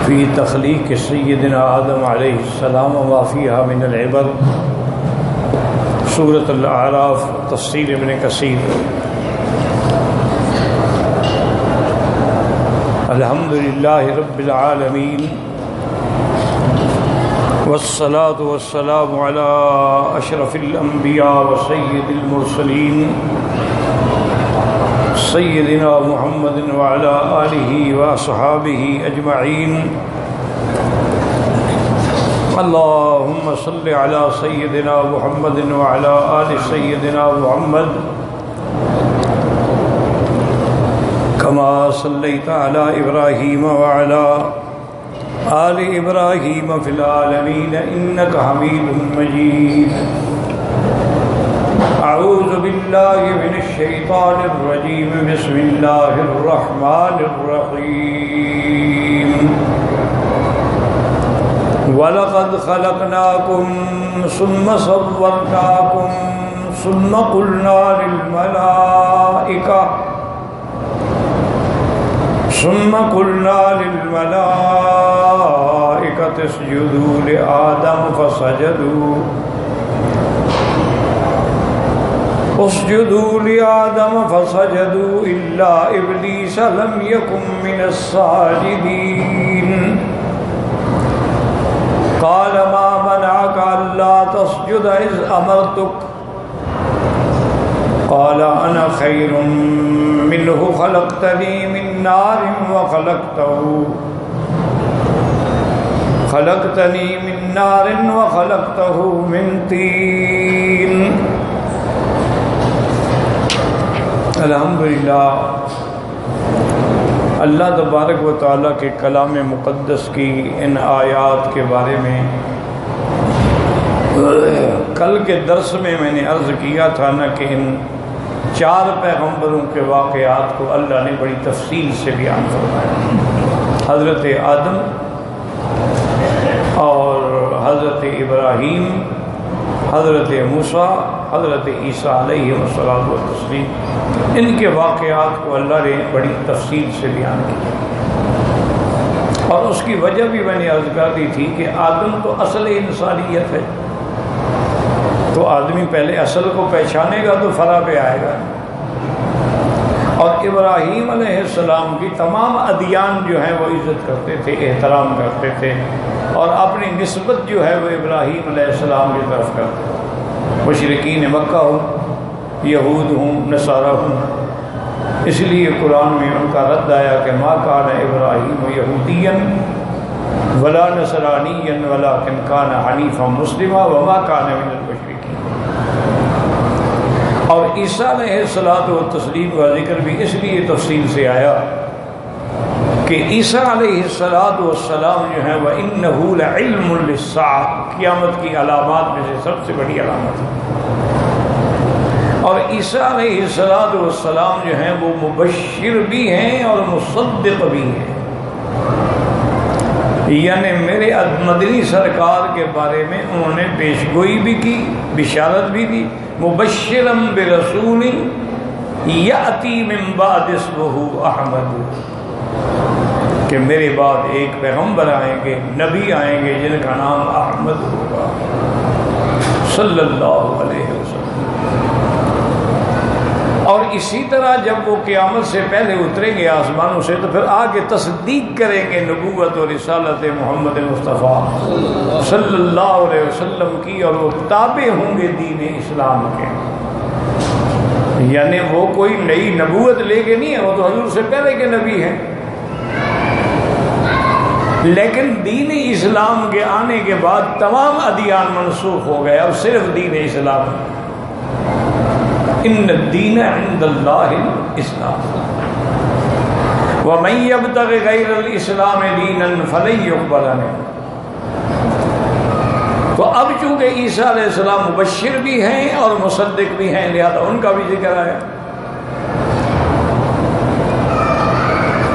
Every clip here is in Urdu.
فی تخلیق سیدنا آدم علیہ السلام وما فیہا من العبر، سورۃ الاعراف، تفسیر ابن کثیر۔ الحمدللہ رب العالمین، والصلاة والسلام علی اشرف الانبیاء وسید المرسلین سیدنا محمد وعلی آلہ واصحابہ اجمعین۔ اللہم صل علی سیدنا محمد وعلی آل سیدنا محمد کما صلیت علی ابراہیم وعلی آل ابراہیم فی العالمین انک حمید مجید۔ اعوذ باللہ من الشیطان الرجیم، بسم اللہ الرحمن الرحیم۔ وَلَقَدْ خَلَقْنَاكُمْ ثُمَّ صَوَّرْنَاكُمْ ثُمَّ قُلْنَا لِلْمَلَائِكَةِ اسْجُدُوا لِآدَمَ فسجدوا إلا إبليس لم يكن من الساجدين قال ما منعك ألا تسجد إذ أمرتك قال أنا خير منه خلقتني من نار وخلقته من طين۔ الحمدللہ، اللہ تبارک و تعالیٰ کے کلام مقدس کی ان آیات کے بارے میں کل کے درس میں نے عرض کیا تھا نا کہ ان 4 پیغمبروں کے واقعات کو اللہ نے بڑی تفصیل سے بیان فرمایا۔ حضرت آدم اور حضرت ابراہیم، حضرت موسیٰ، حضرت عیسیٰ علیہ السلام، ان کے واقعات کو اللہ نے بڑی تفصیل سے بیان کیا، اور اس کی وجہ بھی میں نے عرض کر دی تھی کہ آدم تو اصل انسانیت ہے، تو آدمی پہلے اصل کو پہچانے گا تو فرع پہ آئے گا۔ اور ابراہیم علیہ السلام کی تمام ادیان جو ہیں وہ عزت کرتے تھے، احترام کرتے تھے، اور اپنی نسبت جو ہے وہ ابراہیم علیہ السلام کی طرف کرتے تھے، مشرکین مکہ ہوں، یہود ہوں، نصارہ ہوں۔ اس لیے قرآن میں ان کا رد آیا کہ ما کان ابراہیم یہودیا ولا نصرانیا ولکن کان حنیفا مسلما وما کان من المشرکین۔ اور عیسیٰ علیہ الصلوۃ والتسلیم کا ذکر بھی اس لیے تفصیل سے آیا کہ عیسیٰ علیہ السلام جو ہیں وہ انہ لعلم للساعہ، قیامت کی علامات میں سے سب سے بڑی علامت ہے۔ اور عیسیٰ علیہ السلام جو ہیں وہ مبشر بھی ہیں اور مصدق بھی ہیں، یعنی میرے مدنی سرکار کے بارے میں انہوں نے پیشگوئی بھی کی، بشارت بھی دی، مبشرا برسول یأتی من بعد اسمہ احمد، کہ میرے بعد ایک پیغمبر آئیں گے، نبی آئیں گے جن کا نام احمد ہوگا صلی اللہ علیہ وسلم۔ اور اسی طرح جب وہ قیامت سے پہلے اتریں گے آسمانوں سے تو پھر آگے تصدیق کریں گے نبوت اور رسالت محمد مصطفیٰ صلی اللہ علیہ وسلم کی، اور وہ تابع ہوں گے دین اسلام کے، یعنی وہ کوئی نئی نبوت لے کے نہیں ہے، وہ تو حضور سے پہلے کے نبی ہیں، لیکن دین اسلام کے آنے کے بعد تمام ادیان منسوخ ہو گئے، اب صرف دین اسلام۔ ان الدین عند اللہ الاسلام ومن یبتغ غیر الاسلام دینا فلن یقبل منہ۔ تو اب چونکہ عیسیٰ علیہ السلام مبشر بھی ہیں اور مصدق بھی ہیں، لہذا ان کا بھی ذکر آیا۔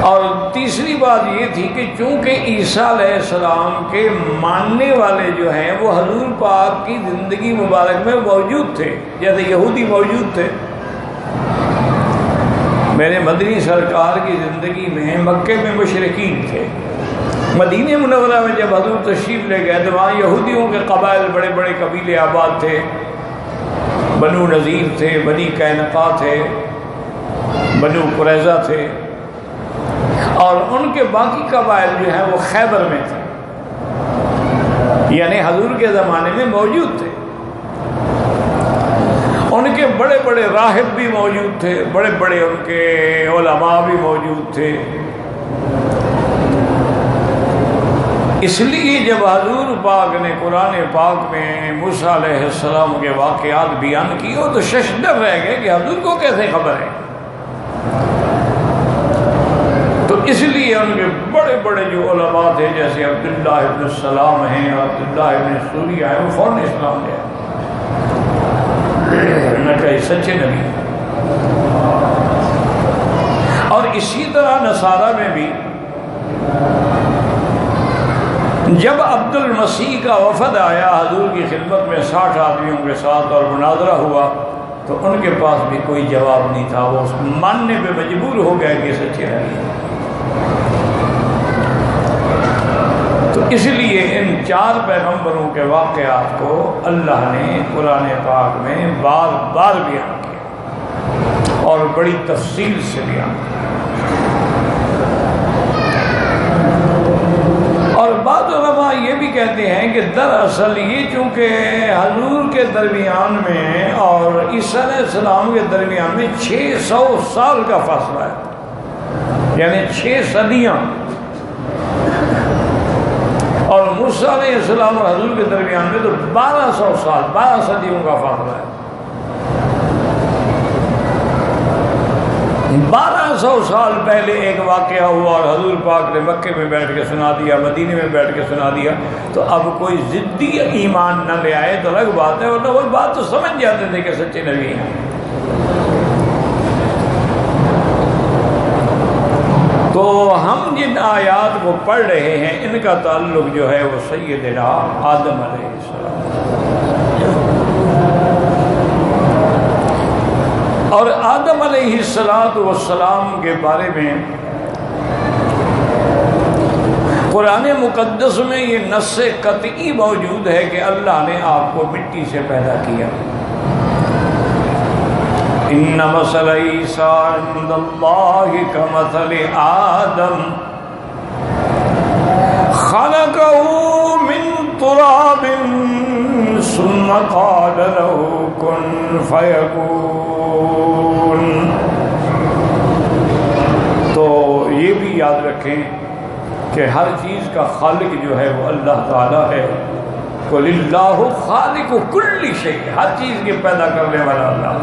اور تیسری بات یہ تھی کہ چونکہ عیسیٰ علیہ السلام کے ماننے والے جو ہیں وہ حضور پاک کی زندگی مبارک میں موجود تھے، جیسے یہودی موجود تھے، میرے مدنی سرکار کی زندگی میں مکے میں مشرکین تھے، مدینہ منورہ میں جب حضور تشریف لے گئے تو وہاں یہودیوں کے قبائل، بڑے بڑے قبیلے آباد تھے، بنو نذیر تھے، بنی قینقاع تھے، بنو قریظہ تھے، اور ان کے باقی قبائل جو ہیں وہ خیبر میں تھے، یعنی حضور کے زمانے میں موجود تھے۔ ان کے بڑے بڑے راہب بھی موجود تھے، بڑے بڑے ان کے علماء بھی موجود تھے۔ اس لیے جب حضور پاک نے قرآن پاک میں موسیٰ علیہ السلام کے واقعات بیان کیے تو ششدر رہ گئے کہ حضور کو کیسے خبر ہے۔ تو اس لیے ان کے بڑے بڑے جو علماء تھے، جیسے عبداللہ ابن السلام ہیں، عبداللہ ابن سوریہ ہیں، وہ فوراً اسلام لے آئے۔ میں کہا سچے نبی۔ اور اسی طرح نصارہ میں بھی جب عبد المسیح کا وفد آیا حضور کی خدمت میں 60 آدمیوں کے ساتھ اور مناظرہ ہوا تو ان کے پاس بھی کوئی جواب نہیں تھا، وہ ماننے پہ مجبور ہو گئے کہ سچے نبی ہیں۔ تو اس لیے ان 4 پیغمبروں کے واقعات کو اللہ نے قرآن پاک میں بار بار بیان کیا اور بڑی تفصیل سے بیان کیا۔ اور بعض علماء یہ بھی کہتے ہیں کہ دراصل یہ چونکہ حضور کے درمیان میں اور عیسیٰ علیہ السلام کے درمیان میں 600 سال کا فاصلہ ہے، یعنی 6 صدیاں، اور موسیٰ علیہ السلام اور حضور کے درمیان میں تو 1200 سال، 12 صدیوں کا فاصلہ ہے۔ 1200 سال پہلے ایک واقعہ ہوا اور حضور پاک نے مکے میں بیٹھ کے سنا دیا، مدینے میں بیٹھ کے سنا دیا، تو اب کوئی ضدی ایمان نہ لے آئے تو الگ بات ہے، ورنہ وہ بات تو سمجھ جاتے تھے کہ سچے نبی ہیں۔ تو ہم جن آیات کو پڑھ رہے ہیں ان کا تعلق جو ہے وہ سیدنا آدم علیہ السلام، اور آدم علیہ السلام کے بارے میں قرآن مقدس میں یہ نص قطعی موجود ہے کہ اللہ نے آپ کو مٹی سے پیدا کیا۔ ان مثل عیسیٰ عند اللہ کمثل آدم خلقہ من تراب ثم قال له کن فیکون۔ تو یہ بھی یاد رکھیں کہ ہر چیز کا خالق جو ہے وہ اللہ تعالیٰ ہے۔ قل اللہ خالق کل شیء، ہر چیز کے پیدا کرنے والا اللہ۔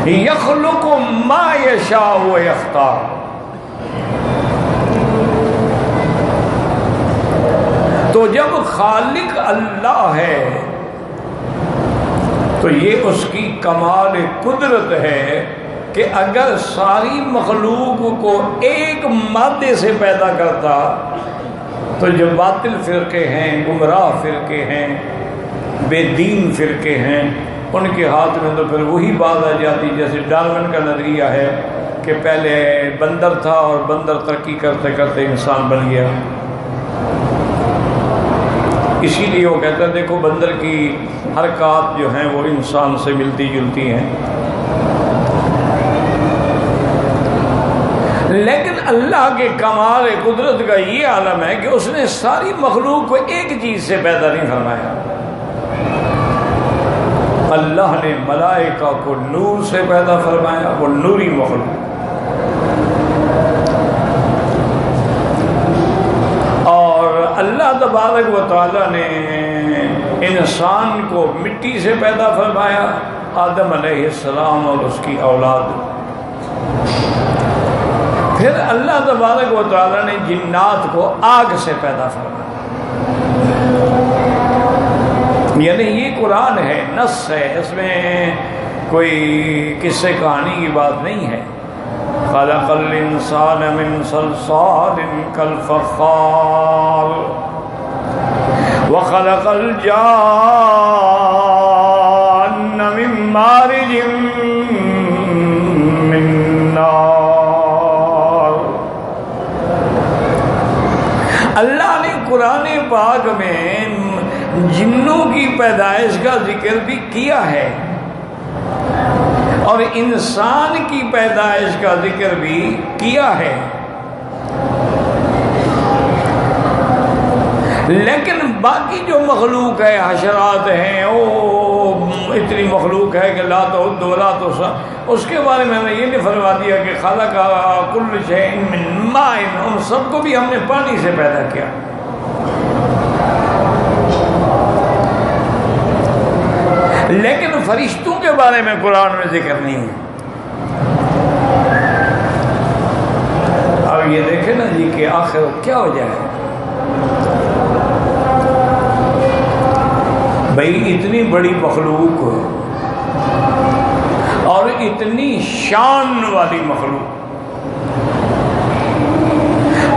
یخلق ما یشاء و یختار، تو جب خالق اللہ ہے تو یہ اس کی کمال قدرت ہے کہ اگر ساری مخلوق کو ایک مادے سے پیدا کرتا تو جو باطل فرقے ہیں، گمراہ فرقے ہیں، بے دین فرقے ہیں، ان کے ہاتھ میں تو پھر وہی بات آ جاتی جیسے ڈارون کا نظریہ ہے کہ پہلے بندر تھا اور بندر ترقی کرتے کرتے انسان بن گیا۔ اسی لیے وہ کہتا ہے دیکھو بندر کی حرکات جو ہیں وہ انسان سے ملتی جلتی ہیں، لیکن اللہ کے کمال قدرت کا یہ عالم ہے کہ اس نے ساری مخلوق کو ایک چیز سے پیدا نہیں فرمایا۔ اللہ نے ملائکہ کو نور سے پیدا فرمایا، وہ نوری مخلوق، اور اللہ تبارک و تعالیٰ نے انسان کو مٹی سے پیدا فرمایا، آدم علیہ السلام اور اس کی اولاد۔ پھر اللہ تبارک و تعالیٰ نے جنات کو آگ سے پیدا فرمایا۔ یعنی یہ قرآن ہے، نص ہے، اس میں کوئی قصے کہانی کی بات نہیں ہے۔ خلق الانسان من صلصال کالفخار وخلق الجان من مارج من نار اللہ نے قرآن پاک میں جنوں کی پیدائش کا ذکر بھی کیا ہے اور انسان کی پیدائش کا ذکر بھی کیا ہے، لیکن باقی جو مخلوق ہے، حشرات ہیں، وہ اتنی مخلوق ہے کہ لا تعد ولا تحصى، اس کے بارے میں ہمیں یہ نہیں فرما دیا کہ خلق کل شیء من ماء، ان سب کو بھی ہم نے پانی سے پیدا کیا۔ لیکن فرشتوں کے بارے میں قرآن میں ذکر نہیں ہے۔ اب یہ دیکھیں نا جی کہ آخر کیا ہو جائے، بھئی اتنی بڑی مخلوق اور اتنی شان والی مخلوق،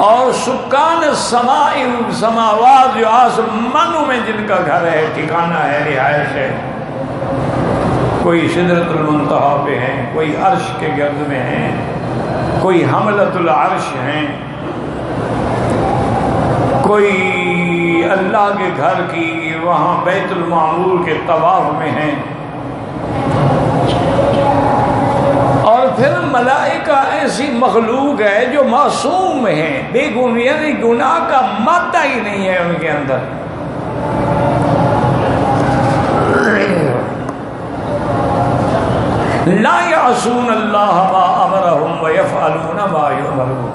اور سکان سماوات جو آسمانوں میں جن کا گھر ہے، ٹھکانہ ہے، رہائش ہے، کوئی سدرۃ المنتہا پہ ہیں، کوئی عرش کے گرد میں ہیں، کوئی حملۃ العرش ہیں، کوئی اللہ کے گھر کی وہاں بیت المعمور کے طواف میں ہیں، اور پھر ملائکہ ایسی مخلوق ہے جو معصوم ہیں، بے گناہ، یعنی گناہ کا مادہ ہی نہیں ہے ان کے اندر۔ لا یعصون اللہ ما امرہم ویفعلون ما یؤمرون،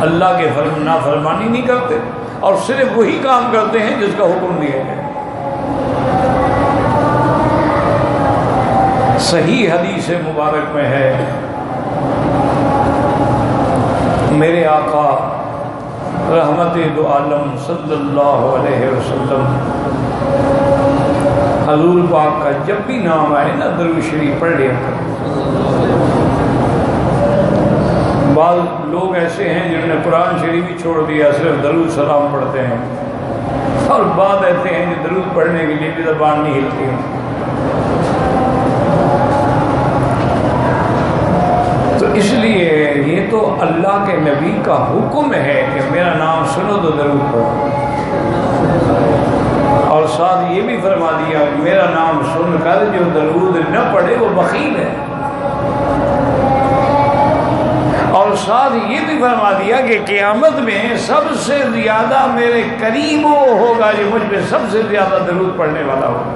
اللہ کے نافرمانی نہیں کرتے اور صرف وہی کام کرتے ہیں جس کا حکم دیا ہے۔ صحیح حدیث مبارک میں ہے، میرے آقا رحمت دو عالم صلی اللہ علیہ وسلم، حضور پاک کا جب بھی نام آئے نا درود شریف پڑھ لیا کریں۔ بعض لوگ ایسے ہیں جنہوں نے قرآن شریف ہی چھوڑ دیا، صرف درود سلام پڑھتے ہیں، اور بعض ایسے ہیں جو درود پڑھنے کے لیے بھی زبان نہیں ہلتی۔ تو اس لیے یہ تو اللہ کے نبی کا حکم ہے کہ میرا نام سنو تو درود پڑھو، اور ساتھ یہ بھی فرما دیا کہ میرا نام سن کر جو درود نہ پڑھے وہ بخیل ہے، اور ساتھ یہ بھی فرما دیا کہ قیامت میں سب سے زیادہ میرے قریب وہ ہوگا جو مجھ پہ سب سے زیادہ درود پڑھنے والا ہوگا۔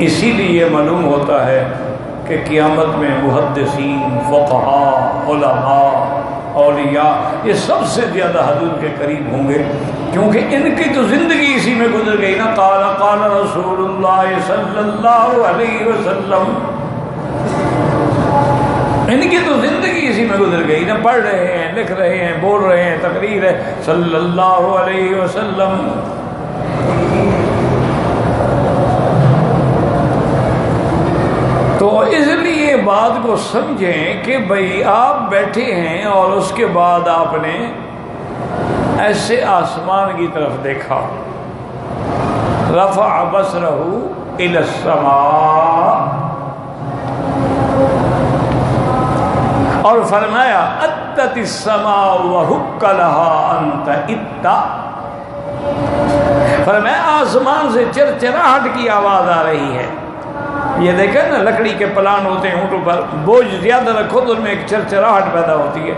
اسی لیے معلوم ہوتا ہے کہ قیامت میں محدثین، فقہاء، علماء، اولیاء یہ سب سے زیادہ حضور کے قریب ہوں گے، کیونکہ ان کی تو زندگی اسی میں گزر گئی نا۔ قال قال رسول اللہ صلی اللہ علیہ وسلم، ان کی تو زندگی اسی میں گزر گئی نا، پڑھ رہے ہیں، لکھ رہے ہیں، بول رہے ہیں، تقریر ہے صلی اللہ علیہ وسلم۔ تو اس لیے بات کو سمجھیں کہ بھئی آپ بیٹھے ہیں اور اس کے بعد آپ نے ایسے آسمان کی طرف دیکھا، رفع بصرہ الی السماء، اور فرمایا اتت السماء وحق لها ان تئت، فرمایا آسمان سے چرچراہٹ کی آواز آ رہی ہے۔ یہ دیکھیں نا لکڑی کے پلان ہوتے ہیں اونٹوں پر، بوجھ زیادہ رکھو تو ان میں ایک چرچراہٹ پیدا ہوتی ہے۔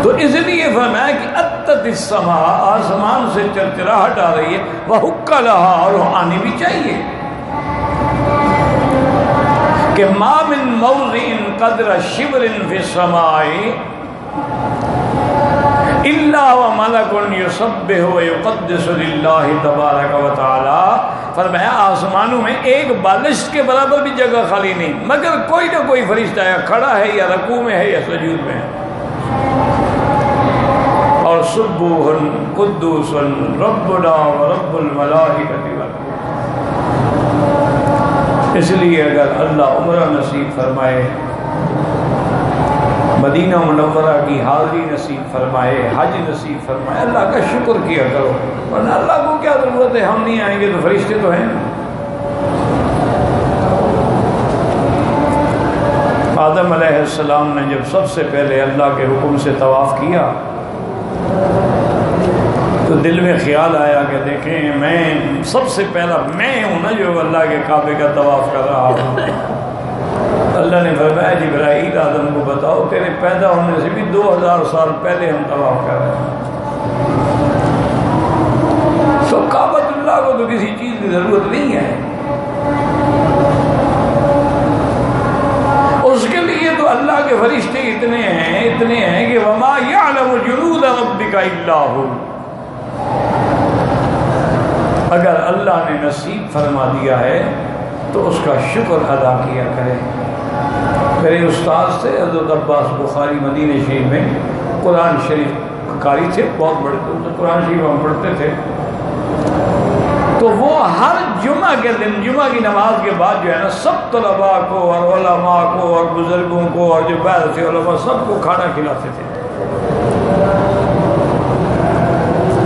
تو اس لیے فرمایا کہ اتت السماء، آسمان سے چرچراہٹ آ رہی ہے، وحق لها، اور وہ آنی بھی چاہیے، کہ ما من موضع قدر شبر فی السماء الا وملک یسبح ویقدس للہ تبارک و تعالی، فرمایا آسمانوں میں ایک بالشت کے برابر بھی جگہ خالی نہیں مگر کوئی نہ کوئی فرشتہ یا کھڑا ہے یا رکوع میں ہے یا سجود میں ہے، اور سبوح قدوس ربنا ورب الملائکۃ والروح۔ اس لیے اگر اللہ عمرہ نصیب فرمائے، مدینہ منورہ کی حاضری نصیب فرمائے، حج نصیب فرمائے، اللہ کا شکر کیا کرو، ورنہ اللہ کو کیا ضرورت ہے، ہم نہیں آئیں گے تو فرشتے تو ہیں۔ آدم علیہ السلام نے جب سب سے پہلے اللہ کے حکم سے طواف کیا تو دل میں خیال آیا کہ دیکھیں میں سب سے پہلا میں ہوں نا جو اللہ کے کعبے کا طواف کر رہا ہوں۔ اللہ نے فرمایا جبرائیل آدم کو بتاؤ تیرے پیدا ہونے سے بھی 2000 سال پہلے ہم طواف کر رہے ہیں۔ تو کعبۃ اللہ کو تو کسی چیز کی ضرورت نہیں ہے، اس کے لیے تو اللہ کے فرشتے اتنے ہیں کہ وما یعلم جنود ربک الا ھو۔ اگر اللہ نے نصیب فرما دیا ہے تو اس کا شکر ادا کیا کرے۔ میرے استاد سے حضرت عباس بخاری مدینہ شریف میں قرآن شریف قاری تھے، بہت بڑے تو قرآن شریف ہم پڑھتے تھے، تو وہ ہر جمعہ کے دن جمعہ کی نماز کے بعد جو ہے نا سب طلباء کو اور علماء کو اور بزرگوں کو اور جو باہر تھے علماء سب کو کھانا کھلاتے تھے،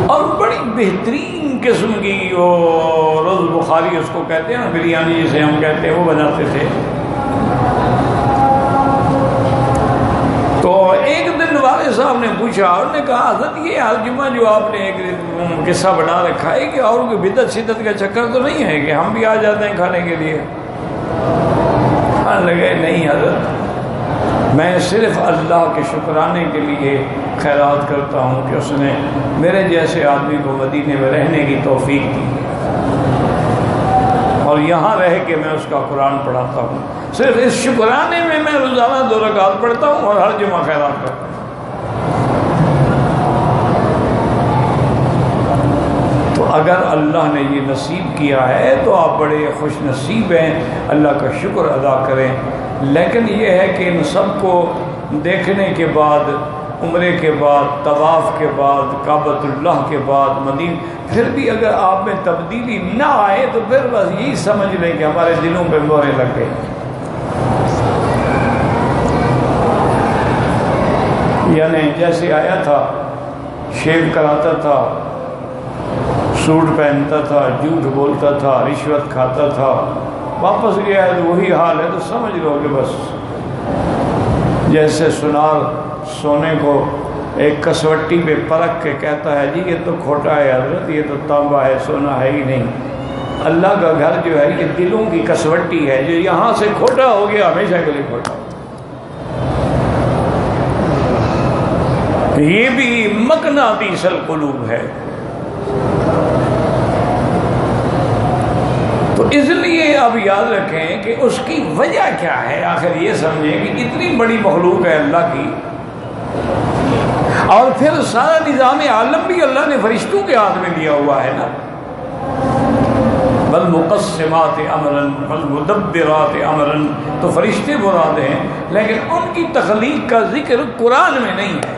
اور بڑی بہترین قسم کی وہ روز بخاری اس کو کہتے ہیں نا، بریانی جسے ہم کہتے ہیں، وہ بناتے تھے۔ تو ایک دن والد صاحب نے پوچھا، انہوں نے کہا حضرت یہ ہر جمعہ جو آپ نے ایک قصہ بنا رکھا ہے کہ اور کوئی بدعت شدت کا چکر تو نہیں ہے کہ ہم بھی آ جاتے ہیں کھانے کے لیے؟ لگے نہیں حضرت، میں صرف اللہ کے شکرانے کے لیے خیرات کرتا ہوں کہ اس نے میرے جیسے آدمی کو مدینے میں رہنے کی توفیق دی اور یہاں رہ کے میں اس کا قرآن پڑھاتا ہوں، صرف اس شکرانے میں میں روزانہ 2 رکعت پڑھتا ہوں اور ہر جمعہ خیرات کرتا ہوں۔ تو اگر اللہ نے یہ نصیب کیا ہے تو آپ بڑے خوش نصیب ہیں، اللہ کا شکر ادا کریں۔ لیکن یہ ہے کہ ان سب کو دیکھنے کے بعد، عمرے کے بعد، طواف کے بعد، کعبۃ اللہ کے بعد، مدینہ، پھر بھی اگر آپ میں تبدیلی نہ آئے تو پھر بس یہی سمجھ لیں کہ ہمارے دلوں پہ مہریں لگ گئی۔ یعنی جیسے آیا تھا شیو کراتا تھا، سوٹ پہنتا تھا، جھوٹ بولتا تھا، رشوت کھاتا تھا، واپس گیا ہے تو وہی حال ہے، تو سمجھ لو کہ بس جیسے سنار سونے کو ایک کسوٹی پہ پرکھ کے کہتا ہے جی یہ تو کھوٹا ہے حضرت، یہ تو تانبا ہے، سونا ہے ہی نہیں۔ اللہ کا گھر جو ہے یہ دلوں کی کسوٹی ہے، جو یہاں سے کھوٹا ہو گیا ہمیشہ کے لیے کھوٹا ہو۔ یہ بھی مقناطیس القلوب ہے۔ تو اس لیے اب یاد رکھیں کہ اس کی وجہ کیا ہے، آخر یہ سمجھیں کہ اتنی بڑی مخلوق ہے اللہ کی، اور پھر سارا نظام عالم بھی اللہ نے فرشتوں کے ہاتھ میں دیا ہوا ہے نا، والمقسمات امرا والمدبرات امرا، تو فرشتے مراد ہیں، لیکن ان کی تخلیق کا ذکر قرآن میں نہیں ہے۔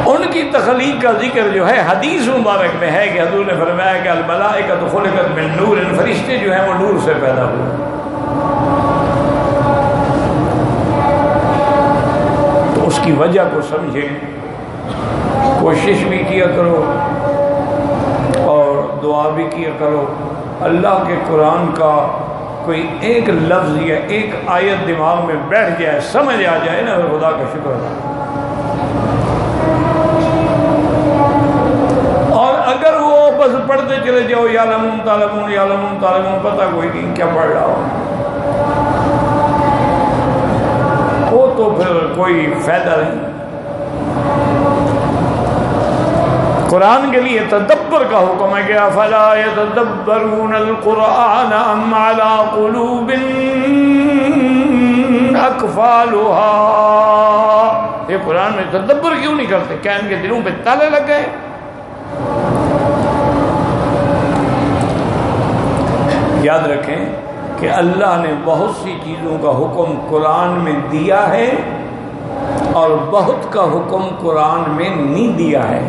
ان کی تخلیق کا ذکر جو ہے حدیث مبارک میں ہے کہ حضور نے فرمایا کہ الملائکۃ خلقت من نور، فرشتے جو ہیں وہ نور سے پیدا ہوئے۔ تو اس کی وجہ کو سمجھیں، کوشش بھی کیا کرو اور دعا بھی کیا کرو، اللہ کے قرآن کا کوئی ایک لفظ یا ایک آیت دماغ میں بیٹھ جائے، سمجھ آ جائے نا، خدا کا شکر ہے۔ اور اگر وہ بس پڑھتے چلے جاؤ یعلمون تعلمون یعلمون تعلمون، پتہ کوئی نہیں کیا پڑھ رہا ہو، وہ تو پھر کوئی فائدہ نہیں۔ قرآن کے لیے تدبر کا حکم ہے کہ افلا یتدبرون القرآن ام علی قلوب اقفالها، یہ قرآن میں تدبر کیوں نہیں کرتے؟ کیا ان کے دلوں پہ تالے لگ گئے؟ یاد رکھیں کہ اللہ نے بہت سی چیزوں کا حکم قرآن میں دیا ہے اور بہت کا حکم قرآن میں نہیں دیا ہے۔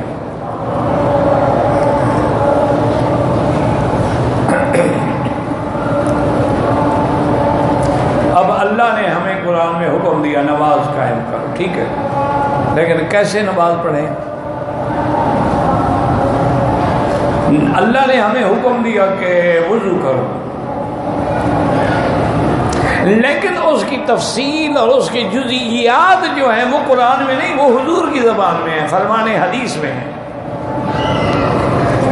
اب اللہ نے ہمیں قرآن میں حکم دیا نماز قائم کرو، ٹھیک ہے، لیکن کیسے نماز پڑھیں؟ اللہ نے ہمیں حکم دیا کہ وضو کرو، لیکن اس کی تفصیل اور اس کی جزئیات جو ہیں وہ قرآن میں نہیں، وہ حضور کی زبان میں ہیں، فرمان حدیث میں ہیں،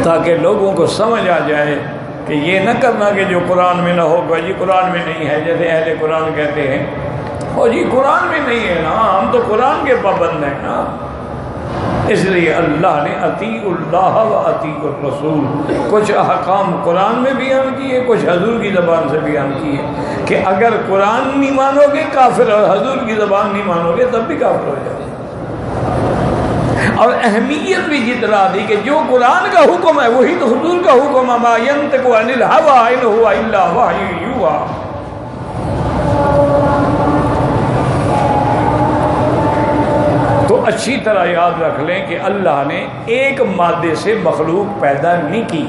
تاکہ لوگوں کو سمجھ آ جائے کہ یہ نہ کرنا کہ جو قرآن میں نہ ہوگا جی قرآن میں نہیں ہے، جیسے اہل قرآن کہتے ہیں اور جی قرآن میں نہیں ہے نا، ہم تو قرآن کے پابند ہیں نا۔ اس لیے اللہ نے اطیع اللہ و اطیع الرسول، کچھ احکام قرآن میں بیان کیے، کچھ حضور کی زبان سے بیان کیے کہ اگر قرآن نہیں مانو گے کافر، اور حضور کی زبان نہیں مانو گے تب بھی کافر ہو جائے۔ اور اہمیت بھی جتنا دی کہ جو قرآن کا حکم ہے وہی تو حضور کا حکم ہے، ما ینطق عن الہوی ان هو الا وحی یوحی۔ تو اچھی طرح یاد رکھ لیں کہ اللہ نے ایک مادے سے مخلوق پیدا نہیں کی،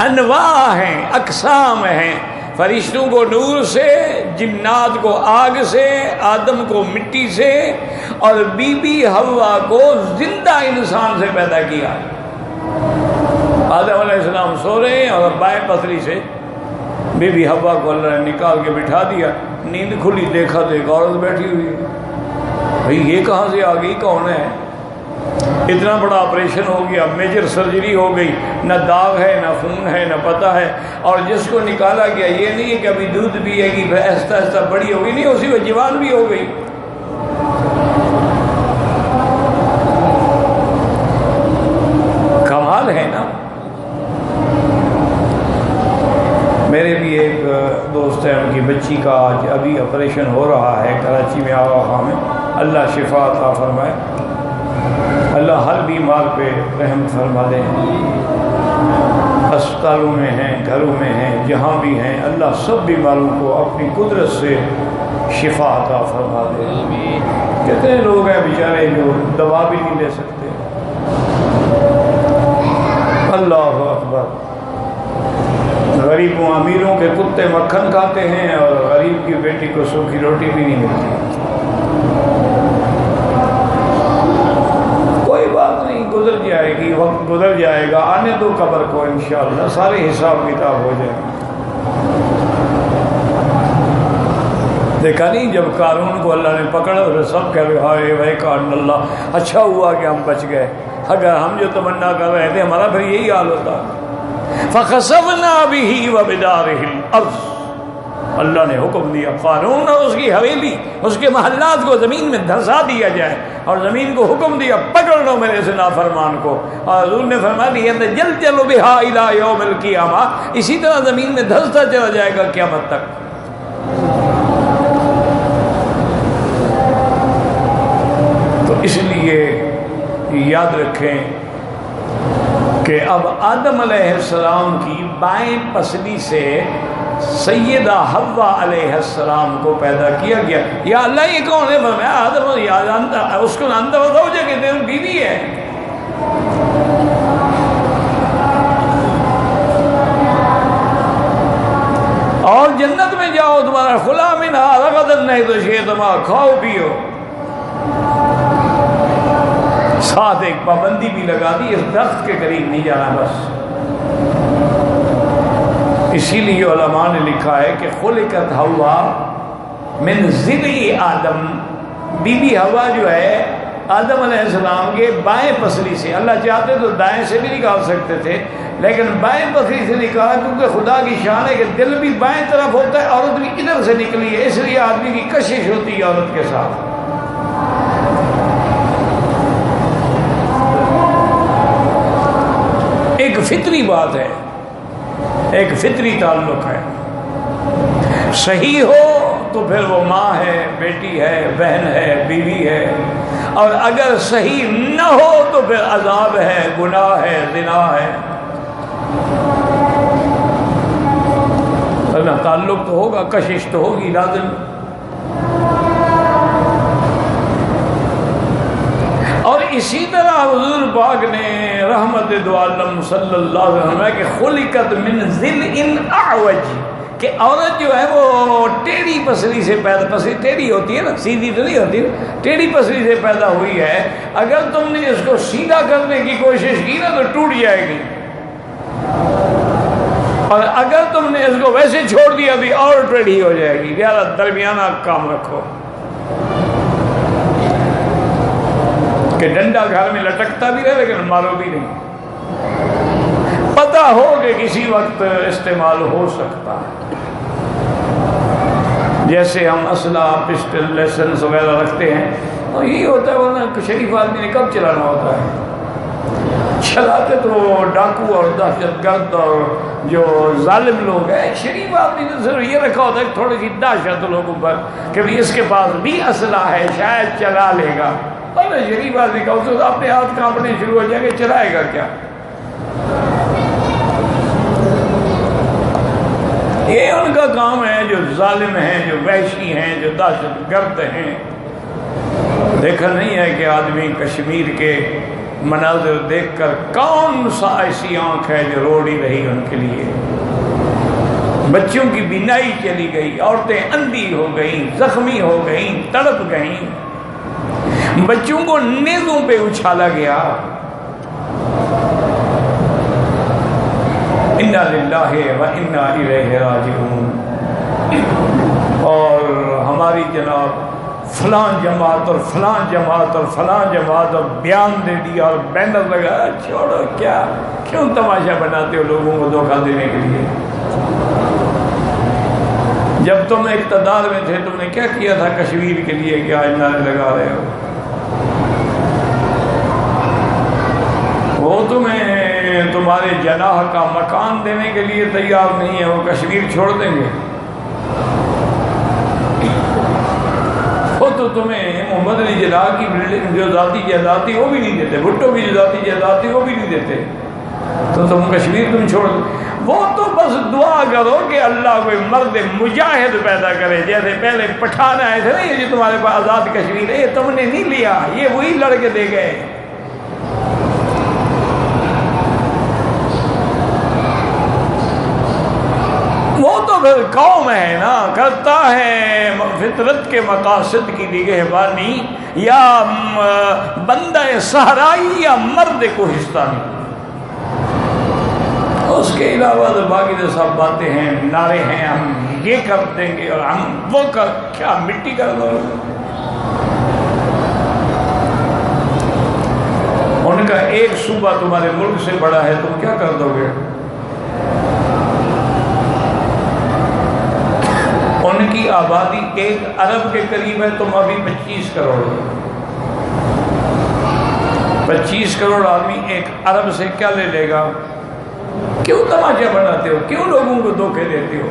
انواع ہیں، اقسام ہیں، فرشتوں کو نور سے، جنات کو آگ سے، آدم کو مٹی سے، اور بی بی حوا کو زندہ انسان سے پیدا کیا۔ آدم علیہ السلام سو رہے ہیں اور بائیں پسلی سے بی بی حوا کو اللہ نے نکال کے بٹھا دیا، نیند کھلی دیکھا تو ایک عورت بیٹھی ہوئی ہے، بھئی یہ کہاں سے آ گئی، کون ہے؟ اتنا بڑا آپریشن ہو گیا، میجر سرجری ہو گئی، نہ داغ ہے نہ خون ہے نہ پتہ ہے، اور جس کو نکالا گیا یہ نہیں ہے کہ ابھی دودھ پیے گی آہستہ آہستہ بڑی ہوگی، نہیں، اسی وقت جوان بھی ہو گئی۔ کمال ہے نا۔ میرے بھی ایک دوست ہے، ان کی بچی کا آج ابھی آپریشن ہو رہا ہے کراچی میں، آغا میں، اللہ شفا عطا فرمائے، اللہ ہر بیمار پہ رحم فرما دے، اسپتالوں میں ہیں، گھروں میں ہیں، جہاں بھی ہیں، اللہ سب بیماروں کو اپنی قدرت سے شفا عطا فرما دے۔ کتنے لوگ ہیں بیچارے جو دوا بھی نہیں لے سکتے۔ اللہ اکبر۔ غریبوں امیروں کے کتے مکھن کھاتے ہیں اور غریب کی بیٹی کو سوکھی روٹی بھی نہیں ملتی۔ کوئی بات نہیں، گزر جائے گی، وقت گزر جائے گا، آنے دو قبر کو، انشاءاللہ سارے حساب کتاب ہو جائے گا۔ دیکھا نہیں جب قارون کو اللہ نے پکڑا تو سب کہہ رہے ہائے بھائی قارون اللہ، اچھا ہوا کہ ہم بچ گئے، اگر ہم جو تمنا کر رہے تھے ہمارا پھر یہی حال ہوتا۔ فَخَسَفْنَا بِهِ وَبِدَارِهِ الْأَرْضِ، اللہ نے حکم دیا قارون اور اس کی حویلی، اس کے محلات کو زمین میں دھسا دیا جائے، اور زمین کو حکم دیا پکڑ لو میرے سے نافرمان کو، اور حضور نے فرمایا يَنْتَجَلْجَلُ بِهَا إِلَىٰ يَوْمِ الْقِيَامَةِ، اسی طرح زمین میں دھستا چلا جائے گا قیامت تک۔ تو اس لیے یاد رکھیں کہ اب آدم علیہ السلام کی بائیں پسلی سے سیدہ حوا علیہ السلام کو پیدا کیا گیا۔ یا اللہ یہ کون ہے؟ میں آدم، یا اس کو اندر ہو جائے کہ تیری بیوی ہے۔ اور جنت میں جاؤ، تمہارا خلا منہا رغدن، نہیں تو شیطما کھاؤ پیو۔ ساتھ ایک پابندی بھی لگا دی، اس درخت کے قریب نہیں جانا بس۔ اسی لیے علماء نے لکھا ہے کہ خلقت حوا من ذری آدم، بی بی حوا جو ہے آدم علیہ السلام کے بائیں پسلی سے، اللہ چاہتے تو دائیں سے بھی نکال سکتے تھے، لیکن بائیں پسلی سے نکالا کیونکہ خدا کی شان ہے کہ دل بھی بائیں طرف ہوتا ہے، عورت بھی ادھر سے نکلی ہے، اس لیے آدمی کی کشش ہوتی ہے عورت کے ساتھ۔ ایک فطری بات ہے، ایک فطری تعلق ہے، صحیح ہو تو پھر وہ ماں ہے، بیٹی ہے، بہن ہے، بیوی ہے، اور اگر صحیح نہ ہو تو پھر عذاب ہے، گناہ ہے، زنا ہے۔ ورنہ تعلق تو ہوگا، کشش تو ہوگی لازم۔ اور اسی طرح حضور پاک نے رحمت دو عالم صلی اللہ علیہ وسلم کہ خلقت من ذل اعوج، کہ عورت جو ہے وہ ٹیڑھی پسلی سے پیدا، پسلی ٹیڑھی ہوتی ہے نا، سیدھی تو نہیں ہوتی نا، ٹیڑھی پسلی سے پیدا ہوئی ہے. اگر تم نے اس کو سیدھا کرنے کی کوشش کی نا تو ٹوٹ جائے گی، اور اگر تم نے اس کو ویسے چھوڑ دیا بھی اور ٹیڑھی ہو جائے گی. لہذا درمیانہ کام رکھو کہ ڈنڈا گھر میں لٹکتا بھی رہے لیکن مارو بھی نہیں، پتہ ہو کہ کسی وقت استعمال ہو سکتا ہے. جیسے ہم اسلحہ، پسٹل، لائسنس وغیرہ رکھتے ہیں، اور یہی ہوتا ہے، ورنہ شریف آدمی نے کب چلانا ہوتا ہے؟ چلاتے تو ڈاکو اور دہشت گرد اور جو ظالم لوگ ہیں. شریف آدمی نے صرف یہ رکھا ہوتا ہے تھوڑی سی دہشت لوگوں پر کہ بھی اس کے پاس بھی اسلحہ ہے، شاید چلا لے گا. اور شریف آدمی کا اس کو اپنے ہاتھ کانپنے شروع ہو جائیں گے، چلائے گا کیا؟ یہ ان کا کام ہے جو ظالم ہیں، جو وحشی ہیں، جو دہشت گرد ہیں. دیکھا نہیں ہے کہ آدمی کشمیر کے مناظر دیکھ کر کون سا ایسی آنکھ ہے جو رو نہیں رہی ان کے لیے؟ بچوں کی بینائی چلی گئی، عورتیں اندھی ہو گئیں، زخمی ہو گئیں، تڑپ گئیں، بچوں کو نیزوں پہ اچھالا گیا. انا للہ و انا الیہ راجعون. اور ہماری جناب فلان جماعت اور فلان جماعت اور فلان جماعت اور بیان دے دیا اور بینر لگا. چھوڑو، کیا کیوں تماشا بناتے ہو لوگوں کو دھوکہ دینے کے لیے؟ جب تم اقتدار میں تھے تم نے کیا کیا تھا کشمیر کے لیے کہ آج نعرے لگا رہے ہو؟ وہ تمہیں تمہارے جناح کا مکان دینے کے لیے تیار نہیں ہے، وہ کشمیر چھوڑ دیں گے. وہ تو تمہیں محمد علی جناح کی بلڈنگ جو ذاتی جائیداد تھی وہ بھی نہیں دیتے، بھٹو کی جو ذاتی جائیداد تھی وہ بھی نہیں دیتے، تو تم کشمیر تم چھوڑ دو. وہ تو بس دعا کرو کہ اللہ کوئی مرد مجاہد پیدا کرے. جیسے پہلے پٹھان آئے تھے نا، یہ جو تمہارے پاس آزاد کشمیر ہے، یہ تم نے نہیں لیا، یہ وہی لڑ کے دے گئے. وہ تو پھر قوم ہے نا، کرتا ہے فطرت کے مقاصد کی نگہبانی، یا بندہ صحرائی یا مرد کوہستانی. اس کے علاوہ تو باقی تو سب باتیں ہیں، نعرے ہیں، ہم یہ کر دیں گے اور ہم وہ کر، کیا مٹی کر دو. ان کا ایک صوبہ تمہارے ملک سے بڑا ہے، تم کیا کر دو گے؟ ان کی آبادی 1 ارب کے قریب ہے، تم ابھی 25 کروڑ ہو. 25 کروڑ آدمی 1 ارب سے کیا لے لے گا؟ کیوں تماشا بناتے ہو؟ کیوں لوگوں کو دھوکے دیتے ہو؟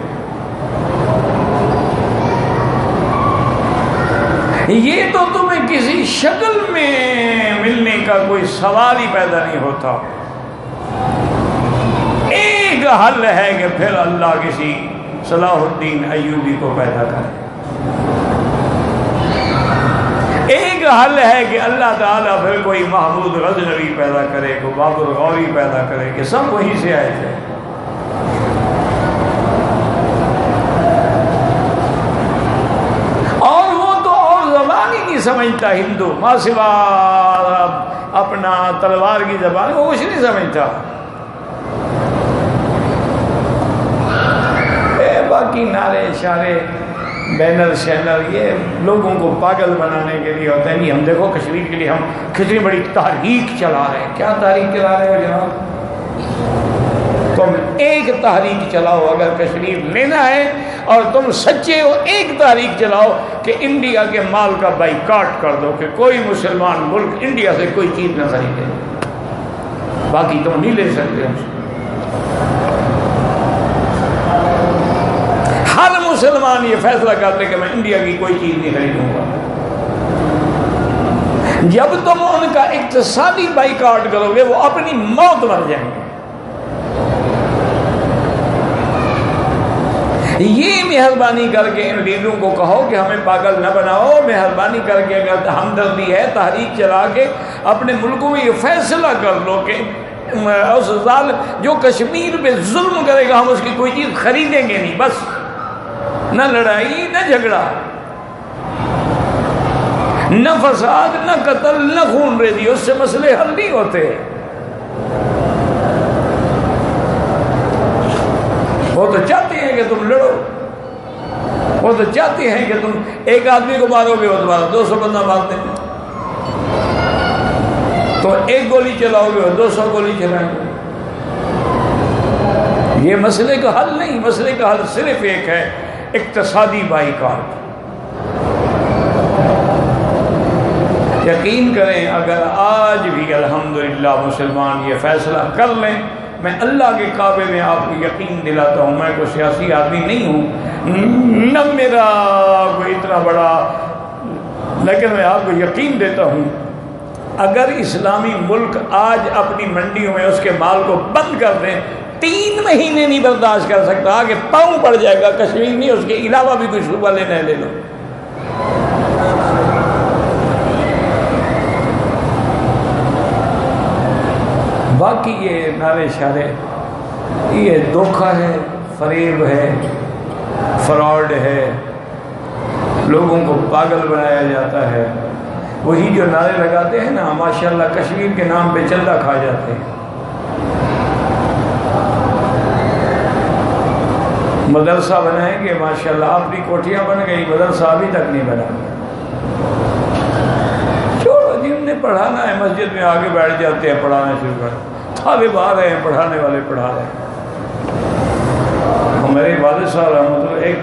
یہ تو تمہیں کسی شکل میں ملنے کا کوئی سوال ہی پیدا نہیں ہوتا. ایک حل ہے کہ پھر اللہ کسی صلاح الدین ایوبی کو پیدا کرے. ایک حل ہے کہ اللہ تعالیٰ پھر کوئی محمود غزنوی پیدا کرے، کوئی بابر غوری پیدا کرے، کہ سب وہیں سے آئے تھے. اور وہ تو اور زبان ہی نہیں سمجھتا ہندو، ماں سوا اپنا تلوار کی زبان وہ کچھ نہیں سمجھتا. باقی نعرے اشارے بینر شینر یہ لوگوں کو پاگل بنانے کے لیے ہوتا ہے. نہیں، ہم دیکھو کشمیر کے لیے ہم کتنی بڑی تحریک چلا رہے ہیں. کیا تحریک چلا رہے ہو جناب؟ تم ایک تحریک چلاؤ اگر کشمیر لینا ہے، اور تم سچے ہو، ایک تحریک چلاؤ کہ انڈیا کے مال کا بائیکاٹ کر دو، کہ کوئی مسلمان ملک انڈیا سے کوئی چیز نہ خریدے. باقی تم نہیں لے سکتے ہم سے. ہر مسلمان یہ فیصلہ کرتے کہ میں انڈیا کی کوئی چیز نہیں خریدوں گا. جب تم ان کا اقتصادی بائیکاٹ کرو گے وہ اپنی موت مر جائیں گے. یہ مہربانی کر کے ان لیڈروں کو کہو کہ ہمیں پاگل نہ بناؤ. مہربانی کر کے اگر ہمدردی ہے تحریک چلا کے اپنے ملکوں میں یہ فیصلہ کر لو کہ اس ظالم جو کشمیر پہ ظلم کرے گا ہم اس کی کوئی چیز خریدیں گے نہیں، بس نہ لڑائی نہ جھگڑا، نہ فساد نہ قتل نہ خون ریزی، اس سے مسئلے حل نہیں ہوتے۔ وہ تو چاہتے ہیں کہ تم لڑو، وہ تو چاہتے ہیں کہ تم ایک آدمی کو مارو گے وہ تمہارا 200 بندہ مارتے ہیں، تو ایک گولی چلاؤ گے وہ 200 گولی چلائیں گے۔ یہ مسئلے کا حل نہیں، مسئلے کا حل صرف ایک ہے، اقتصادی بائیکاٹ۔ یقین کریں اگر آج بھی الحمدللہ مسلمان یہ فیصلہ کر لیں، میں اللہ کے کعبے میں آپ کو یقین دلاتا ہوں، میں کوئی سیاسی آدمی نہیں ہوں، نہ میرا کوئی اتنا بڑا، لیکن میں آپ کو یقین دیتا ہوں اگر اسلامی ملک آج اپنی منڈیوں میں اس کے مال کو بند کر دیں، 3 مہینے نہیں برداشت کر سکتا، آگے پاؤں پڑ جائے گا، کشمیر نہیں اس کے علاوہ بھی کوئی صوبہ لینا ہے لے لو۔ باقی یہ نعرے شعرے یہ دھوکہ ہے، فریب ہے، فراڈ ہے، لوگوں کو پاگل بنایا جاتا ہے۔ وہی جو نعرے لگاتے ہیں نا ماشاءاللہ کشمیر کے نام پہ چندہ کھا جاتے ہیں۔ مدرسہ بنائیں گے ماشاءاللہ، اپنی کوٹھیاں بن گئی، مدرسہ ابھی تک نہیں بنا۔ چھوڑو، جن نے پڑھانا ہے مسجد میں آگے بیٹھ جاتے ہیں، پڑھانا شروع کر، طالب آ رہے ہیں، پڑھانے والے پڑھا رہے ہیں۔ ہمارے والد صاحب رحمۃ اللہ ایک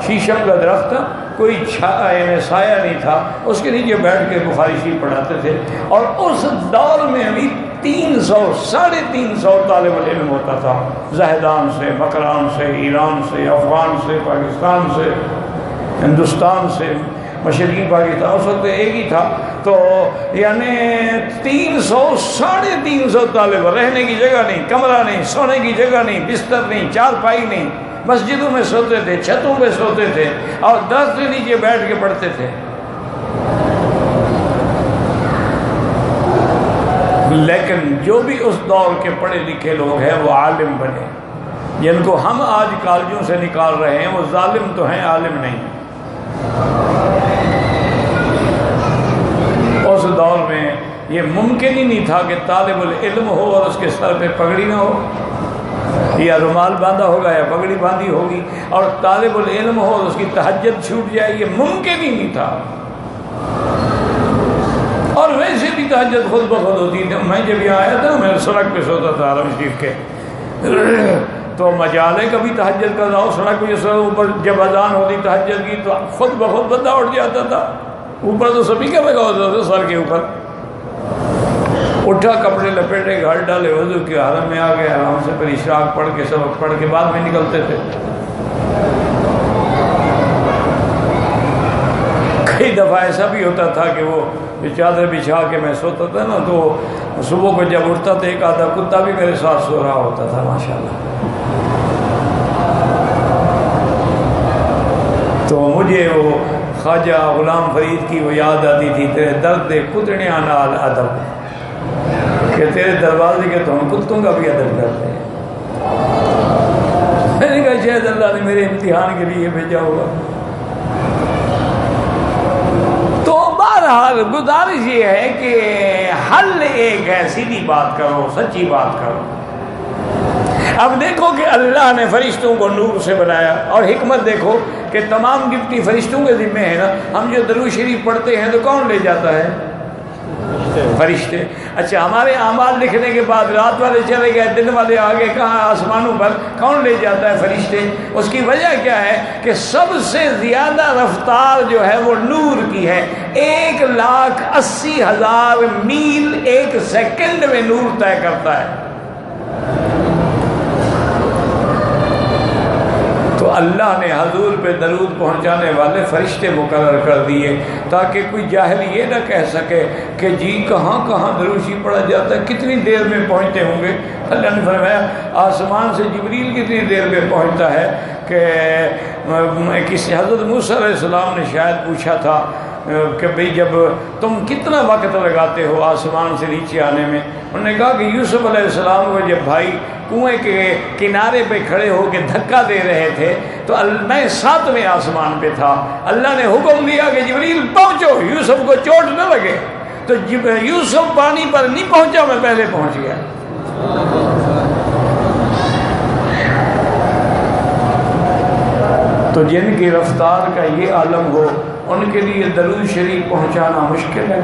شیشم کا درخت تھا، کوئی یعنی سایہ نہیں تھا، اس کے نیچے بیٹھ کے بخاری شریف پڑھاتے تھے، اور اس دور میں ابھی 300-350 طالب علم ہوتا تھا، زاہدان سے، مکران سے، ایران سے، افغان سے، پاکستان سے، ہندوستان سے، مشرقی پاکستان، اس وقت ایک ہی تھا، تو یعنی 300-350 طالب، رہنے کی جگہ نہیں، کمرہ نہیں، سونے کی جگہ نہیں، بستر نہیں، چارپائی نہیں، مسجدوں میں سوتے تھے، چھتوں پہ سوتے تھے، اور درخت کے نیچے بیٹھ کے پڑھتے تھے۔ لیکن جو بھی اس دور کے پڑھے لکھے لوگ ہیں وہ عالم بنے، جن کو ہم آج کالجوں سے نکال رہے ہیں وہ ظالم تو ہیں، عالم نہیں۔ اس دور میں یہ ممکن ہی نہیں تھا کہ طالب العلم ہو اور اس کے سر پہ پگڑی نہ ہو، یا رومال باندھا ہوگا یا پگڑی باندھی ہوگی، اور طالب العلم ہو اور اس کی تہجد چھوٹ جائے، یہ ممکن ہی نہیں تھا۔ اور ویسے بھی تہجد خود بخود ہوتی تھی۔ میں جب یہاں آیا تھا میں سڑک پہ سوتا تھا حرم شریف کے، تو مجال ہے کبھی تہجد کا جاؤ، سڑک پہ جیسے اوپر جب اذان ہوتی تہجد کی تو خود بخود بندہ اٹھ جاتا تھا، اوپر تو سپیکر لگا ہوتا تھا سر کے اوپر، اٹھا کپڑے لپیٹے گھر ڈالے، وضو کے حرم میں آ گئے، آرام سے پھر اشراق پڑھ کے سبق پڑھ کے بعد میں نکلتے تھے۔ کئی دفعہ ایسا بھی ہوتا تھا کہ وہ چادر بچھا کے میں سوتا تھا نا، تو صبح کو جب اٹھتا تھا ایک آدھا کتا بھی میرے ساتھ سو رہا ہوتا تھا ماشاءاللہ۔ تو مجھے وہ خواجہ غلام فرید کی وہ یاد آتی تھی، تیرے درد کتڑیاں نال ادب، کہ تیرے دروازے کے تو ہم کتوں کا بھی ادب کرتے ہیں۔ میں نے کہا شاید اللہ نے میرے امتحان کے لیے بھیجا ہوگا۔ تو بہرحال گزارش یہ ہے کہ حل ایک ہے، سیدھی بات کرو، سچی بات کرو۔ اب دیکھو کہ اللہ نے فرشتوں کو نور سے بنایا، اور حکمت دیکھو کہ تمام ڈپٹی فرشتوں کے ذمہ ہے نا۔ ہم جو درود شریف پڑھتے ہیں تو کون لے جاتا ہے؟ فرشتے۔ اچھا، ہمارے اعمال لکھنے کے بعد رات والے چلے گئے، دن والے آگے کہاں آسمانوں پر، کون لے جاتا ہے؟ فرشتے۔ اس کی وجہ کیا ہے کہ سب سے زیادہ رفتار جو ہے وہ نور کی ہے۔ 1,80,000 میل 1 سیکنڈ میں نور طے کرتا ہے۔ تو اللہ نے حضور پہ درود پہنچانے والے فرشتے مقرر کر دیے تاکہ کوئی جاہل یہ نہ کہہ سکے کہ جی کہاں کہاں درود شریف پڑھا جاتا ہے، کتنی دیر میں پہنچتے ہوں گے۔ اللہ نے فرمایا آسمان سے جبریل کتنی دیر میں پہنچتا ہے کہ کسی حضرت موسیٰ علیہ السلام نے شاید پوچھا تھا کہ بھئی جب تم کتنا وقت لگاتے ہو آسمان سے نیچے آنے میں؟ انہوں نے کہا کہ یوسف علیہ السلام کو جب بھائی کنویں کے کنارے پہ کھڑے ہو کے دھکا دے رہے تھے تو میں 7ویں آسمان پہ تھا، اللہ نے حکم دیا کہ جبریل پہنچو، یوسف کو چوٹ نہ لگے، تو یوسف پانی پر نہیں پہنچا، میں پہلے پہنچ گیا۔ تو جن کی رفتار کا یہ عالم ہو ان کے لیے درود شریف پہنچانا مشکل ہے،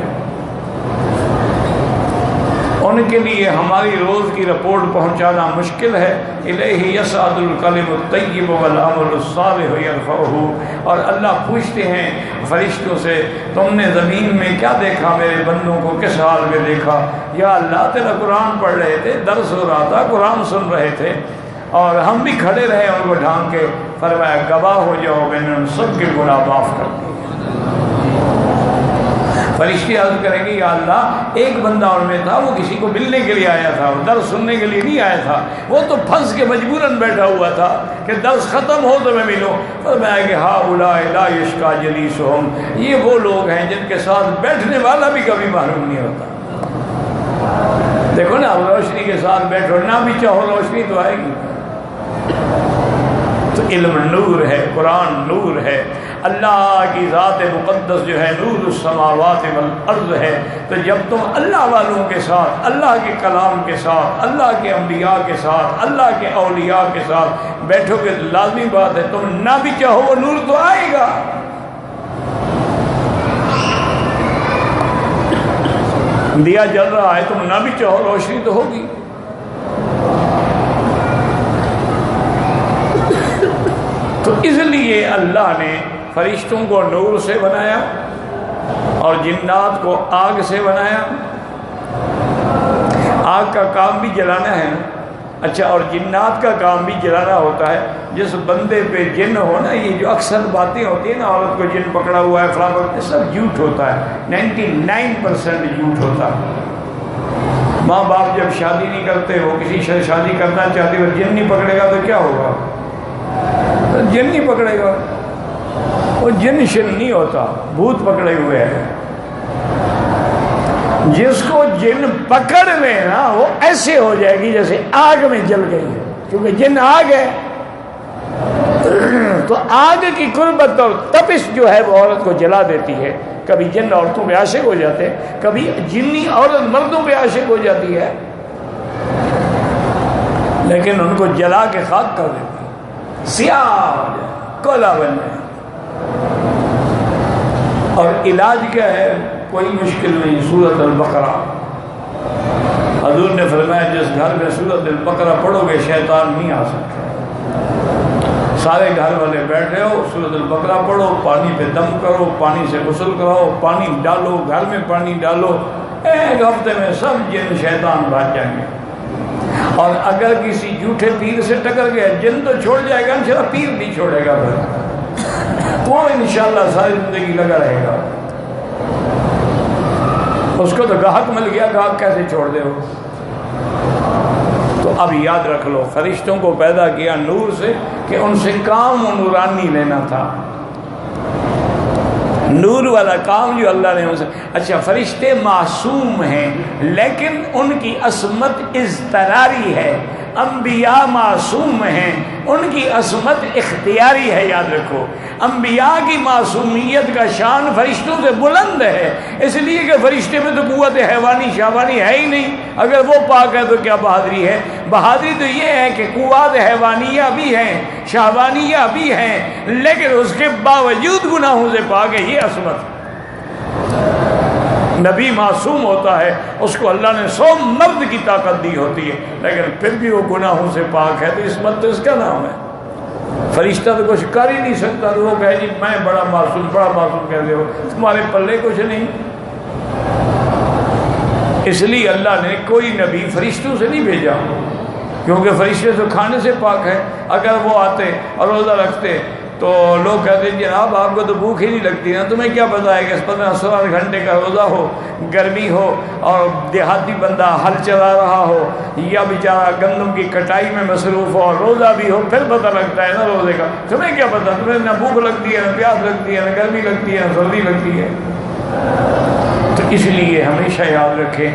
ان کے لیے ہماری روز کی رپورٹ پہنچانا مشکل ہے۔ الیہ یصعد الکلم الطیب والعمل الصالح یرفعہ، اور اللہ پوچھتے ہیں فرشتوں سے تم نے زمین میں کیا دیکھا، میرے بندوں کو کس حال میں دیکھا؟ یا اللہ تیرا قرآن پڑھ رہے تھے، درس ہو رہا تھا، قرآن سن رہے تھے اور ہم بھی کھڑے رہے ان کو ڈھانک کے، فرمایا گواہ ہو جاؤ میں نے ان سب کے گناہ معاف کر دیے۔ فرشتے عرض کریں گے یا اللہ ایک بندہ ان میں تھا، وہ کسی کو ملنے کے لیے آیا تھا، وہ درس سننے کے لیے نہیں آیا تھا، وہ تو پھنس کے مجبوراً بیٹھا ہوا تھا کہ درس ختم ہو تو میں ملوں۔ فرمایا کہ ہؤلاء لا یشقی جلیسہم، یہ وہ لوگ ہیں جن کے ساتھ بیٹھنے والا بھی کبھی محروم نہیں ہوتا۔ دیکھو نا، روشنی کے ساتھ بیٹھو، نہ بھی چاہو روشنی تو آئے گی۔ تو علم نور ہے، قرآن نور ہے، اللہ کی ذات مقدس جو ہے نور السماوات والارض ہے۔ تو جب تم اللہ والوں کے ساتھ، اللہ کے کلام کے ساتھ، اللہ کے انبیاء کے ساتھ، اللہ کے اولیاء کے ساتھ بیٹھو گے تو لازمی بات ہے تم نہ بھی چاہو وہ نور تو آئے گا۔ دیا جل رہا ہے، تم نہ بھی چاہو روشنی تو ہوگی۔ تو اس لیے اللہ نے فرشتوں کو نور سے بنایا اور جنات کو آگ سے بنایا۔ آگ کا کام بھی جلانا ہے نا، اچھا، اور جنات کا کام بھی جلانا ہوتا ہے۔ جس بندے پہ جن ہو نا، یہ جو اکثر باتیں ہوتی ہیں نا، عورت کو جن پکڑا ہوا ہے فلاں، یہ سب جھوٹ ہوتا ہے، 99% جھوٹ ہوتا ہے۔ ماں باپ جب شادی نہیں کرتے، وہ کسی سے شادی کرنا چاہتے، وہ جن نہیں پکڑے گا تو کیا ہوگا؟ جن نہیں پکڑے گا، وہ جن شن نہیں ہوتا، بھوت پکڑے ہوئے ہیں۔ جس کو جن پکڑ لے نا، وہ ایسے ہو جائے گی جیسے آگ میں جل گئی ہے، کیونکہ جن آگ ہے۔ تو آگ کی قربت اور تپش جو ہے وہ عورت کو جلا دیتی ہے۔ کبھی جن عورتوں پہ عاشق ہو جاتے ہیں، کبھی جنی عورت مردوں پہ عاشق ہو جاتی ہے، لیکن ان کو جلا کے خاک کر دیتی ہے، سیاہ ہو جائے، کولا بن جائے۔ اور علاج کیا ہے؟ کوئی مشکل نہیں، سورۃ البقرہ۔ حضور نے فرمایا جس گھر میں سورۃ البقرہ پڑھو گے شیطان نہیں آ سکتا۔ سارے گھر والے بیٹھے ہو، سورۃ البقرہ پڑھو، پانی پہ دم کرو، پانی سے غسل کراؤ، پانی ڈالو، گھر میں پانی ڈالو، ایک ہفتے میں سب جن شیطان بھاگ جائیں گے۔ اور اگر کسی جھوٹے پیر سے ٹکر گیا، جن تو چھوڑ جائے گا انشاءاللہ، پیر نہیں چھوڑے گا، پھر وہ انشاءاللہ ساری زندگی لگا رہے گا۔ اس کو تو گاہک مل گیا، گاہک کیسے چھوڑ دے ہو؟ تو اب یاد رکھ لو، فرشتوں کو پیدا کیا نور سے کہ ان سے کام و نورانی لینا تھا، نور والا کام جو اللہ نے ان سے۔ اچھا، فرشتے معصوم ہیں لیکن ان کی عصمت اضطراری ہے، انبیاء معصوم ہیں، ان کی عصمت اختیاری ہے۔ یاد رکھو، انبیاء کی معصومیت کا شان فرشتوں سے بلند ہے، اس لیے کہ فرشتے میں تو قوت حیوانی شہوانی ہے ہی نہیں۔ اگر وہ پاک ہے تو کیا بہادری ہے؟ بہادری تو یہ ہے کہ قوت حیوانیہ بھی ہیں، شہوانیہ بھی ہیں، لیکن اس کے باوجود گناہوں سے پاک ہے، یہ عصمت۔ نبی معصوم ہوتا ہے، اس کو اللہ نے 100 مرد کی طاقت دی ہوتی ہے، لیکن پھر بھی وہ گناہوں سے پاک ہے، تو عصمت تو اس کا نام ہے۔ فرشتہ تو کچھ کر ہی نہیں سکتا، تو وہ کہے جی میں بڑا معصوم کہتے ہو، تمہارے پلے کچھ نہیں۔ اس لیے اللہ نے کوئی نبی فرشتوں سے نہیں بھیجا، کیونکہ فرشتے تو کھانے سے پاک ہے۔ اگر وہ آتے اور روزہ رکھتے تو لوگ کہتے ہیں جناب آپ کو تو بھوک ہی نہیں لگتی نا، تمہیں کیا پتہ ہے کہ 15-16 گھنٹے کا روزہ ہو، گرمی ہو، اور دیہاتی بندہ ہل چلا رہا ہو یا بیچارہ گندم کی کٹائی میں مصروف ہو اور روزہ بھی ہو، پھر پتہ لگتا ہے نا روزے کا۔ تمہیں کیا پتہ، تمہیں نہ بھوک لگتی ہے، نہ پیاس لگتی ہے، نہ گرمی لگتی ہے، نہ سردی لگتی ہے۔ تو اس لیے ہمیشہ یاد رکھیں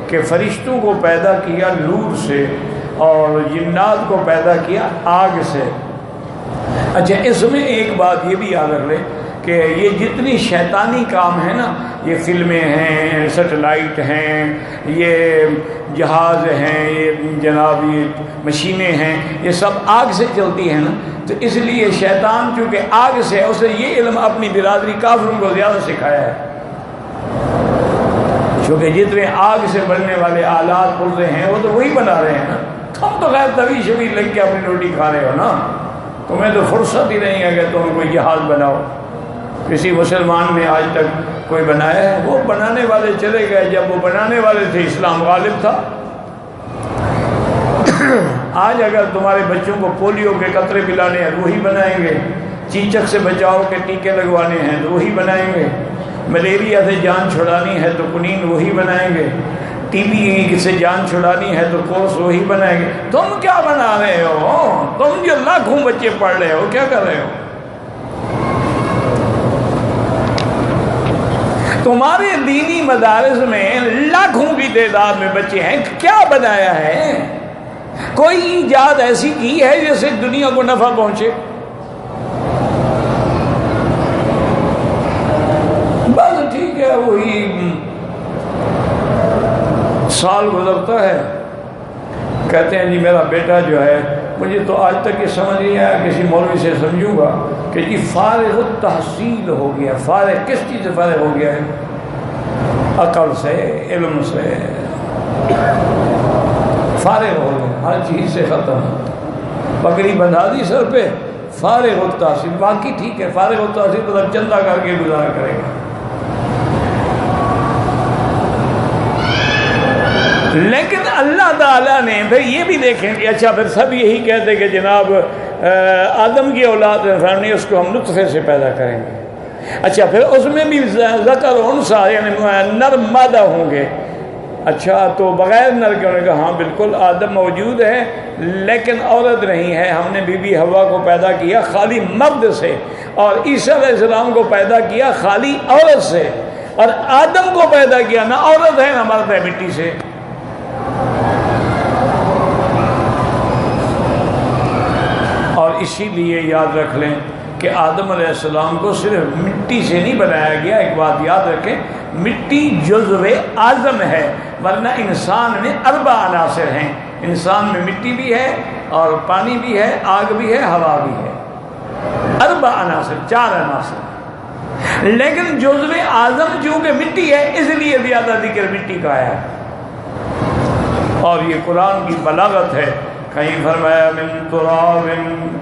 کہ فرشتوں کو پیدا کیا نور سے اور جنات کو پیدا کیا آگ سے۔ اچھا، اس میں ایک بات یہ بھی یاد رکھ لیں کہ یہ جتنی شیطانی کام ہے نا، یہ فلمیں ہیں، سیٹلائٹ ہیں، یہ جہاز ہیں، یہ جناب یہ مشینیں ہیں، یہ سب آگ سے چلتی ہیں نا، تو اس لیے شیطان چونکہ آگ سے ہے، اسے یہ علم اپنی برادری کافروں کو زیادہ سکھایا ہے، چونکہ جتنے آگ سے بننے والے آلات پرزے ہیں وہ تو وہی بنا رہے ہیں نا۔ ہم تو خیر طویل شبیر لگ کے اپنی روٹی کھا رہے ہو نا، تمہیں تو فرصت ہی نہیں ہے کہ تم کوئی جہاز بناؤ۔ کسی مسلمان نے آج تک کوئی بنایا ہے؟ وہ بنانے والے چلے گئے، جب وہ بنانے والے تھے اسلام غالب تھا۔ آج اگر تمہارے بچوں کو پولیو کے قطرے پلانے ہیں وہی بنائیں گے، چیچک سے بچاؤ کے ٹیکے لگوانے ہیں تو وہی بنائیں گے، ملیریا سے جان چھڑانی ہے تو کنین وہی بنائیں گے، ٹی بی سے جان چھڑانی ہے تو کورس وہی بنائیں گے۔ تم کیا بنا رہے ہو؟ تم جو لاکھوں بچے پڑھ رہے ہو کیا کر رہے ہو؟ تمہارے دینی مدارس میں لاکھوں کی تعداد میں بچے ہیں، کیا بنایا ہے؟ کوئی ایجاد ایسی کی ہے جس سے دنیا کو نفع پہنچے؟ بس ٹھیک ہے، وہی سال گزرتا ہے، کہتے ہیں جی میرا بیٹا جو ہے، مجھے تو آج تک یہ سمجھ نہیں آیا، کسی مولوی سے سمجھوں گا کہ جی فارغ التحصیل ہو گیا۔ فارغ کس چیز سے فارغ ہو گیا ہے؟ عقل سے، علم سے فارغ ہو گیا، ہر چیز سے ختم، پگڑی بندھا دی سر پہ، فارغ التحصیل۔ باقی ٹھیک ہے، فارغ التحصیل مطلب چندہ کر کے گزارا کرے گا، لیکن اللہ تعالیٰ نے پھر یہ بھی دیکھیں کہ اچھا پھر سب یہی کہتے کہ جناب آدم کی اولاد فرنی اس کو ہم نطفے سے پیدا کریں گے، اچھا پھر اس میں بھی ذکر و انثی یعنی نر مادہ ہوں گے، اچھا تو بغیر نر کے؟ انہوں نے کہا ہاں بالکل، آدم موجود ہے لیکن عورت نہیں ہے، ہم نے بی بی حوا کو پیدا کیا خالی مرد سے، اور عیسیٰ علیہ السلام کو پیدا کیا خالی عورت سے، اور آدم کو پیدا کیا نہ عورت ہے نہ مرد ہے، مٹی سے۔ اور اسی لیے یاد رکھ لیں کہ آدم علیہ السلام کو صرف مٹی سے نہیں بنایا گیا۔ ایک بات یاد رکھیں، مٹی جزو اعظم ہے، ورنہ انسان میں 4 عناصر ہیں، انسان میں مٹی بھی ہے اور پانی بھی ہے، آگ بھی ہے، ہوا بھی ہے، 4 عناصر، 4 عناصر، لیکن جزو اعظم چونکہ مٹی ہے اس لیے زیادہ ذکر مٹی کا ہے۔ اور یہ قرآن کی بلاغت ہے، کہیں فرمایا من تراب،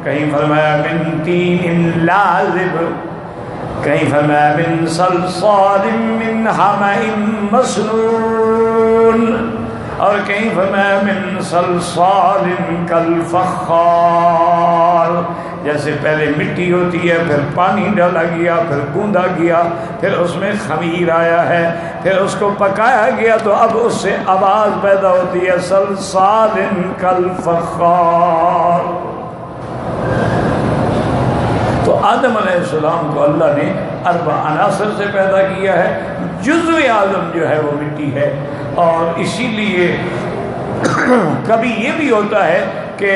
کہیں فرمایا من تین لازب، کہیں فرمایا من صلصال من حمأ مسنون، اور کہیں فرمایا من صلصال کالفخار، جیسے پہلے مٹی ہوتی ہے، پھر پانی ڈالا گیا، پھر گوندا گیا، پھر اس میں خمیر آیا ہے، پھر اس کو پکایا گیا تو اب اس سے آواز پیدا ہوتی ہے صلصال کالفخار۔ تو آدم علیہ السلام کو اللہ نے 4 عناصر سے پیدا کیا ہے، جزو اعظم جو ہے وہ مٹی ہے۔ اور اسی لیے کبھی یہ بھی ہوتا ہے کہ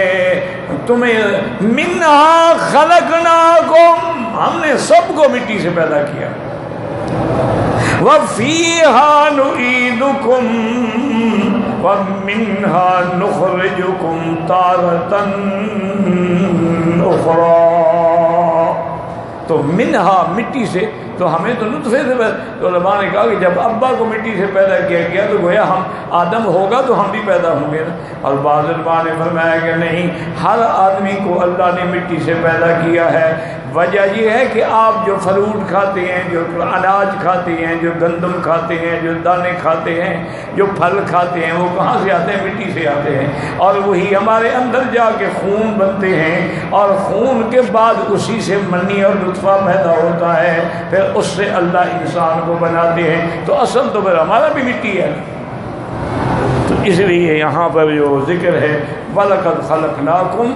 تمہیں منہا خلقناکم، ہم نے سب کو مٹی سے پیدا کیا، وفیہا نعیدکم ومنہا نخرجکم تارۃ اخری۔ تو منہا مٹی سے، تو ہمیں تو نطفے سے تو علماء نے کہا کہ جب ابا کو مٹی سے پیدا کیا گیا تو گویا ہم آدم ہوگا تو ہم بھی پیدا ہوں گے نا۔ اور بعض علماء نے فرمایا کہ نہیں، ہر آدمی کو اللہ نے مٹی سے پیدا کیا ہے، وجہ یہ ہے کہ آپ جو فروٹ کھاتے ہیں، جو اناج کھاتے ہیں، جو گندم کھاتے ہیں، جو دانے کھاتے ہیں، جو پھل کھاتے ہیں، وہ کہاں سے آتے ہیں؟ مٹی سے آتے ہیں، اور وہی ہمارے اندر جا کے خون بنتے ہیں، اور خون کے بعد اسی سے منی اور نطفہ پیدا ہوتا ہے، پھر اس سے اللہ انسان کو بناتے ہیں۔ تو اصل تو پھر ہمارا بھی مٹی ہے۔ تو اس لیے یہاں پر جو ذکر ہے وَلَقَدْ خَلَقْنَاكُمْ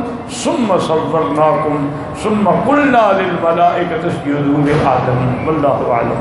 ثُمَّ صَوَّرْنَاكُمْ ثُمَّ قُلْنَا لِلْمَلَائِكَةِ اسْجُدُوا لِآدَمَ وَاللَّهُ أَعْلَمُ۔